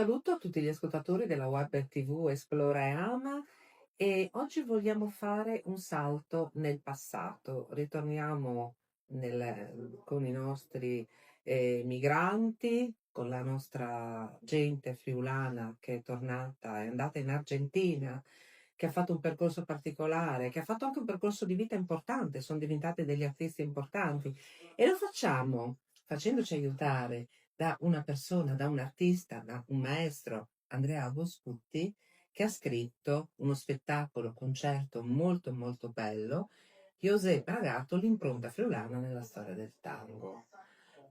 saluto a tutti gli ascoltatori della Web TV Esplora e Ama e oggi vogliamo fare un salto nel passato. Ritorniamo con i nostri migranti, con la nostra gente friulana che è tornata, è andata in Argentina, che ha fatto un percorso particolare, che ha fatto anche un percorso di vita importante, sono diventati degli artisti importanti e lo facciamo facendoci aiutare da una persona, da un artista, da un maestro, Andrea Boscutti, che ha scritto uno spettacolo concerto molto molto bello, José Bragato, l'impronta friulana nella storia del tango.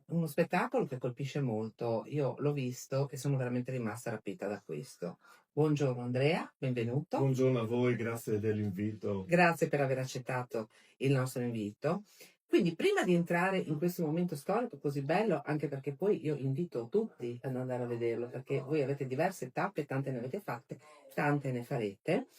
Uno spettacolo che colpisce molto, io l'ho visto e sono veramente rimasta rapita da questo. Buongiorno Andrea, benvenuto. Buongiorno a voi, grazie dell'invito. Grazie per aver accettato il nostro invito. Quindi, prima di entrare in questo momento storico così bello, anche perché poi io invito tutti ad andare a vederlo, perché voi avete diverse tappe, tante ne avete fatte, tante ne farete.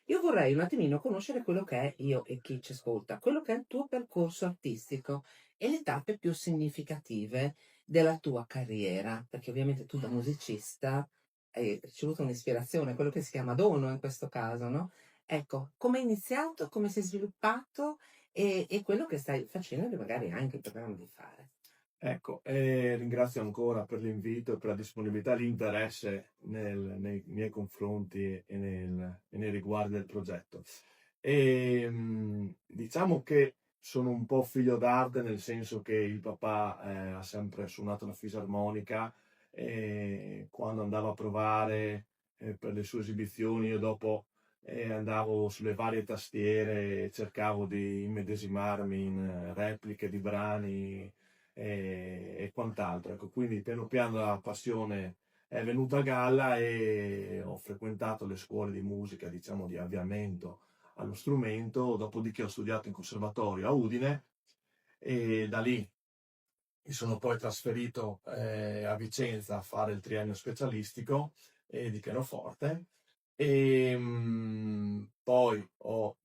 Io vorrei un attimino conoscere quello che è io e chi ci ascolta, quello che è il tuo percorso artistico e le tappe più significative della tua carriera, perché ovviamente tu da musicista hai ricevuto un'ispirazione, quello che si chiama dono in questo caso, no? Ecco, come hai iniziato, come si è sviluppato e quello che stai facendo e che magari hai anche in programma di fare. Ecco, ringrazio ancora per l'invito e per la disponibilità e l'interesse nei miei confronti e nei riguardi del progetto. Diciamo che sono un po' figlio d'arte, nel senso che il papà ha sempre suonato la fisarmonica e quando andava a provare per le sue esibizioni, io dopo andavo sulle varie tastiere e cercavo di immedesimarmi in repliche di brani e quant'altro. Ecco, quindi piano piano la passione è venuta a galla e ho frequentato le scuole di musica, diciamo, di avviamento allo strumento, dopodiché ho studiato in conservatorio a Udine e da lì mi sono poi trasferito a Vicenza a fare il triennio specialistico di pianoforte e poi ho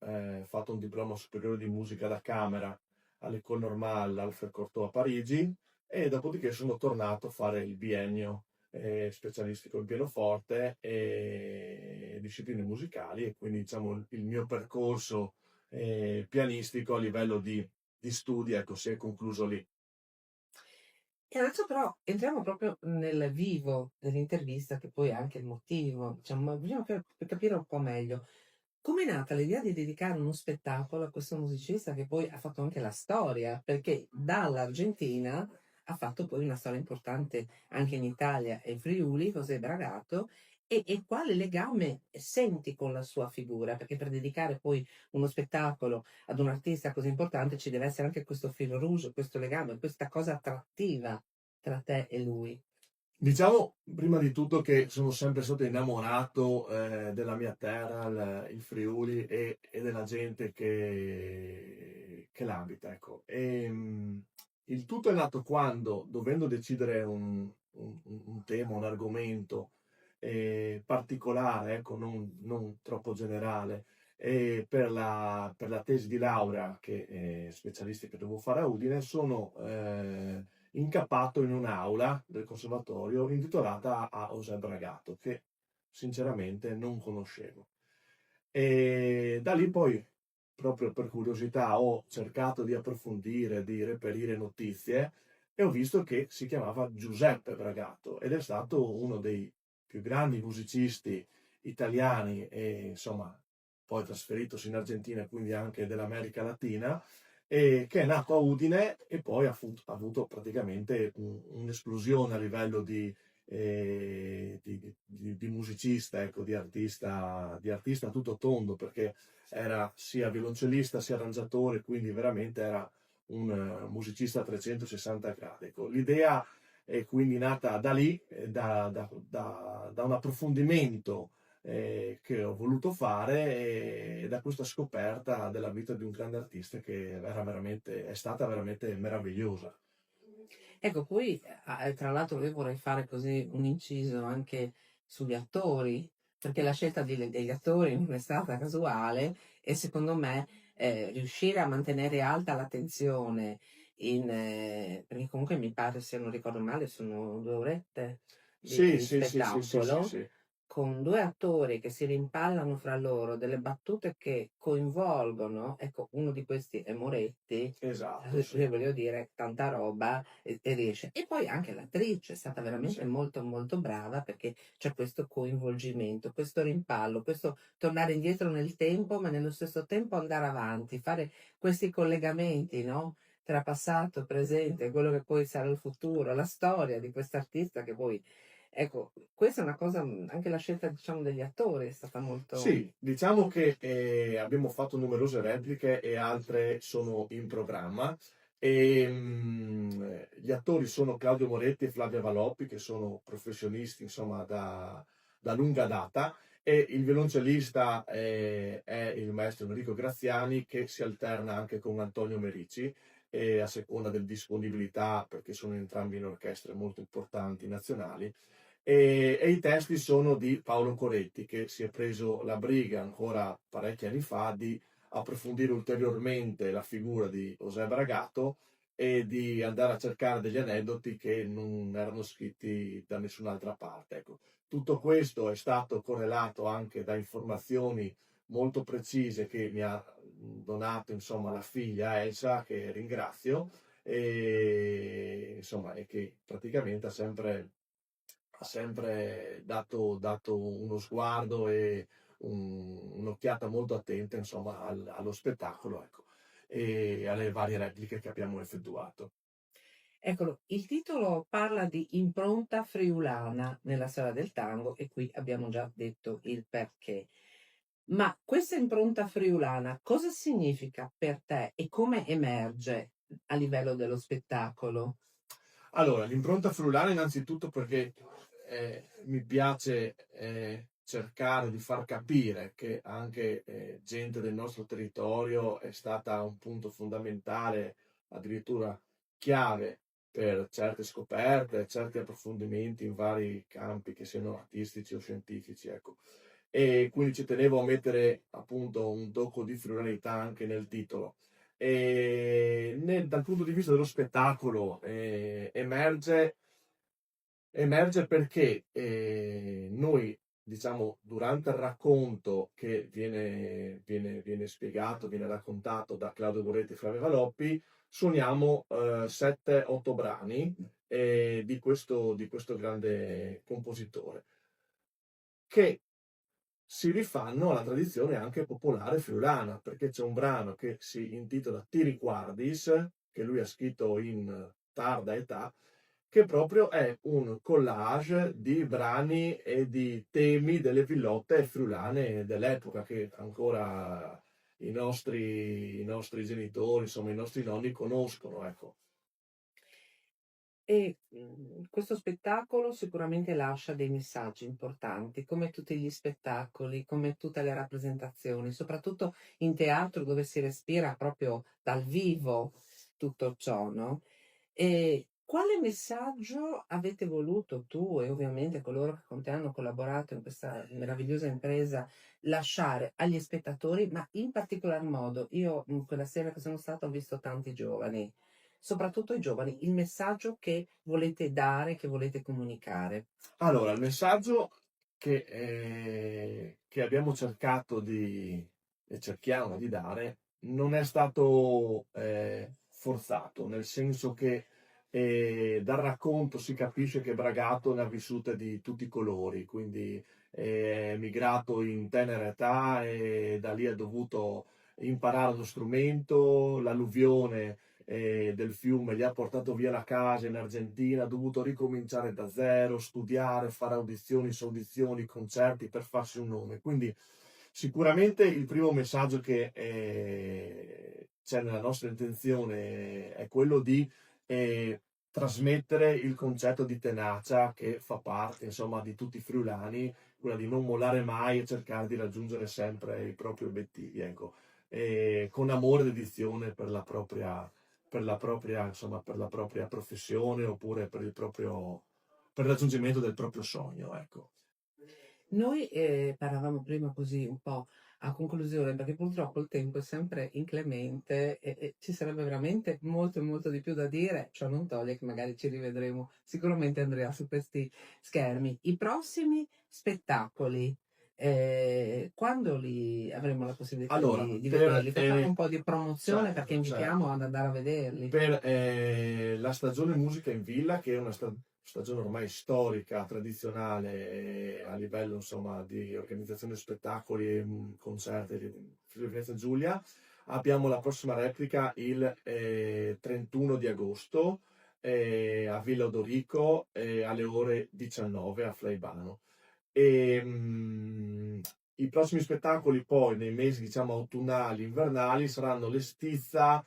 fatto un diploma superiore di musica da camera all'École Normale Alfred Cortot a Parigi e dopodiché sono tornato a fare il biennio specialistico in pianoforte e discipline musicali e quindi diciamo il mio percorso pianistico a livello di studi ecco, si è concluso lì. E adesso però entriamo proprio nel vivo dell'intervista, che poi è anche il motivo, diciamo, ma bisogna per capire un po' meglio. Come è nata l'idea di dedicare uno spettacolo a questo musicista che poi ha fatto anche la storia? Perché dall'Argentina ha fatto poi una storia importante anche in Italia e Friuli, José Bragato, e quale legame senti con la sua figura? Perché per dedicare poi uno spettacolo ad un artista così importante ci deve essere anche questo filo rouge, questo legame, questa cosa attrattiva tra te e lui. Diciamo prima di tutto che sono sempre stato innamorato della mia terra, il Friuli e della gente che l'abita, ecco. Il tutto è nato quando, dovendo decidere un tema, un argomento particolare, ecco, non troppo generale, per la tesi di laurea specialistica che dovevo fare a Udine, sono incappato in un'aula del conservatorio intitolata a José Bragato, che sinceramente non conoscevo. E da lì poi, proprio per curiosità, ho cercato di approfondire, di reperire notizie e ho visto che si chiamava Giuseppe Bragato ed è stato uno dei più grandi musicisti italiani e insomma poi trasferitosi in Argentina e quindi anche dell'America Latina e che è nato a Udine e poi ha avuto praticamente un'esplosione a livello di musicista, ecco, di artista a tutto tondo, perché era sia violoncellista sia arrangiatore, quindi veramente era un musicista a 360 gradi. Ecco, l'idea è quindi nata da lì, da un approfondimento che ho voluto fare e da questa scoperta della vita di un grande artista che è stata veramente meravigliosa. Ecco, poi tra l'altro io vorrei fare così un inciso anche sugli attori, perché la scelta degli attori non è stata casuale e secondo me riuscire a mantenere alta l'attenzione perché comunque mi pare, se non ricordo male, sono 2 orette. Sì, di sì, sì, sì, sì, sì, spettacolo, sì. con 2 attori che si rimpallano fra loro delle battute che coinvolgono, ecco, uno di questi è Moretti, Esatto, sì. voglio dire tanta roba e riesce. E poi anche l'attrice è stata veramente Sì. molto, molto brava perché c'è questo coinvolgimento, questo rimpallo, questo tornare indietro nel tempo, ma nello stesso tempo andare avanti, fare questi collegamenti, no, tra passato, presente, quello che poi sarà il futuro, la storia di quest'artista che poi ecco, questa è una cosa anche la scelta diciamo degli attori è stata molto Sì, diciamo che abbiamo fatto numerose repliche e altre sono in programma. Gli attori sono Claudio Moretti e Flavia Valoppi, che sono professionisti, insomma, da lunga data, e il violoncellista è il maestro Enrico Graziani, che si alterna anche con Antonio Merici, a seconda della disponibilità, perché sono entrambi in orchestre molto importanti nazionali. E i testi sono di Paolo Coretti, che si è preso la briga ancora parecchi anni fa di approfondire ulteriormente la figura di José Bragato e di andare a cercare degli aneddoti che non erano scritti da nessun'altra parte. Ecco. Tutto questo è stato correlato anche da informazioni molto precise che mi ha donato, insomma, la figlia Elsa, che ringrazio, e, insomma, e che praticamente ha sempre dato uno sguardo e un'occhiata molto attenta, insomma, allo spettacolo, ecco, e alle varie repliche che abbiamo effettuato. eccolo, il titolo parla di impronta friulana nella storia del tango e qui abbiamo già detto il perché. Ma questa impronta friulana cosa significa per te e come emerge a livello dello spettacolo? Allora, l'impronta friulana innanzitutto perché mi piace cercare di far capire che anche gente del nostro territorio è stata un punto fondamentale, addirittura chiave per certe scoperte, certi approfondimenti in vari campi, che siano artistici o scientifici, ecco. E quindi ci tenevo a mettere appunto un tocco di friulanità anche nel titolo. Dal punto di vista dello spettacolo emerge perché noi, diciamo, durante il racconto che viene spiegato, viene raccontato da Claudio Moretti e Flavio Valoppi, suoniamo 7-8 brani di questo grande compositore, che si rifanno alla tradizione anche popolare friulana, perché c'è un brano che si intitola Ti riquardis, che lui ha scritto in tarda età, che proprio è un collage di brani e di temi delle villotte friulane dell'epoca, che ancora i nostri genitori, insomma i nostri nonni conoscono, ecco. E, questo spettacolo sicuramente lascia dei messaggi importanti, come tutti gli spettacoli, come tutte le rappresentazioni, soprattutto in teatro dove si respira proprio dal vivo tutto ciò, no, quale messaggio avete voluto tu e ovviamente coloro che con te hanno collaborato in questa meravigliosa impresa lasciare agli spettatori, ma in particolar modo io, quella sera che sono stata ho visto tanti giovani. Soprattutto ai giovani, il messaggio che volete dare, che volete comunicare. Allora, il messaggio che abbiamo cercato e cerchiamo di dare non è stato forzato, nel senso che dal racconto si capisce che Bragato ne ha vissute di tutti i colori, quindi è emigrato in tenera età e da lì ha dovuto imparare lo strumento, l'alluvione del fiume, gli ha portato via la casa in Argentina, ha dovuto ricominciare da zero, studiare, fare audizioni, saudizioni, concerti per farsi un nome. Quindi sicuramente il primo messaggio che c'è nella nostra intenzione è quello di trasmettere il concetto di tenacia che fa parte, insomma, di tutti i friulani, quella di non mollare mai e cercare di raggiungere sempre i propri obiettivi, ecco, e con amore e dedizione insomma, per la propria professione oppure per il raggiungimento del proprio sogno, ecco. Noi, parlavamo prima così un po' a conclusione, perché purtroppo il tempo è sempre inclemente e ci sarebbe veramente molto, molto di più da dire, ciò non toglie che magari ci rivedremo sicuramente Andrea su questi schermi. I prossimi spettacoli, quando li avremo la possibilità Allora, di vederli? Facciamo un po' di promozione certo, perché invitiamo certo. ad andare a vederli. Per la stagione Musica in Villa, che è una stagione ormai storica, tradizionale, a livello insomma di organizzazione spettacoli e concerti di Friuli Venezia Giulia, abbiamo la prossima replica il 31 di agosto a Villa Odorico alle ore 19 a Flaibano. E, i prossimi spettacoli poi nei mesi diciamo autunnali, invernali saranno le Stizza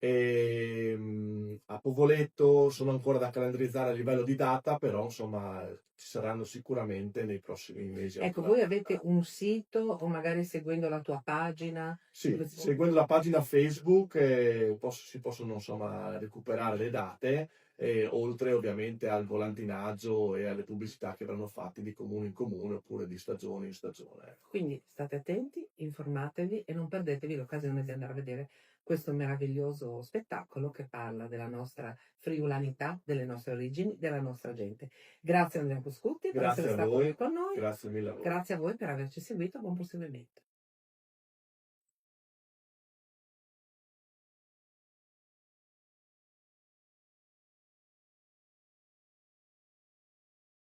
a Povoletto, sono ancora da calendarizzare a livello di data, però insomma ci saranno sicuramente nei prossimi mesi Ecco, autunnali. voi avete un sito o magari seguendo la tua pagina Sì, dove seguendo la pagina Facebook si possono insomma recuperare le date, oltre ovviamente al volantinaggio e alle pubblicità che verranno fatte di comune in comune oppure di stagione in stagione. Ecco. Quindi state attenti, informatevi e non perdetevi l'occasione di andare a vedere questo meraviglioso spettacolo che parla della nostra friulanità, delle nostre origini, della nostra gente. Grazie Andrea Coscutti per essere Grazie a stato qui voi, con noi, grazie mille a voi. grazie a voi per averci seguito, buon proseguimento.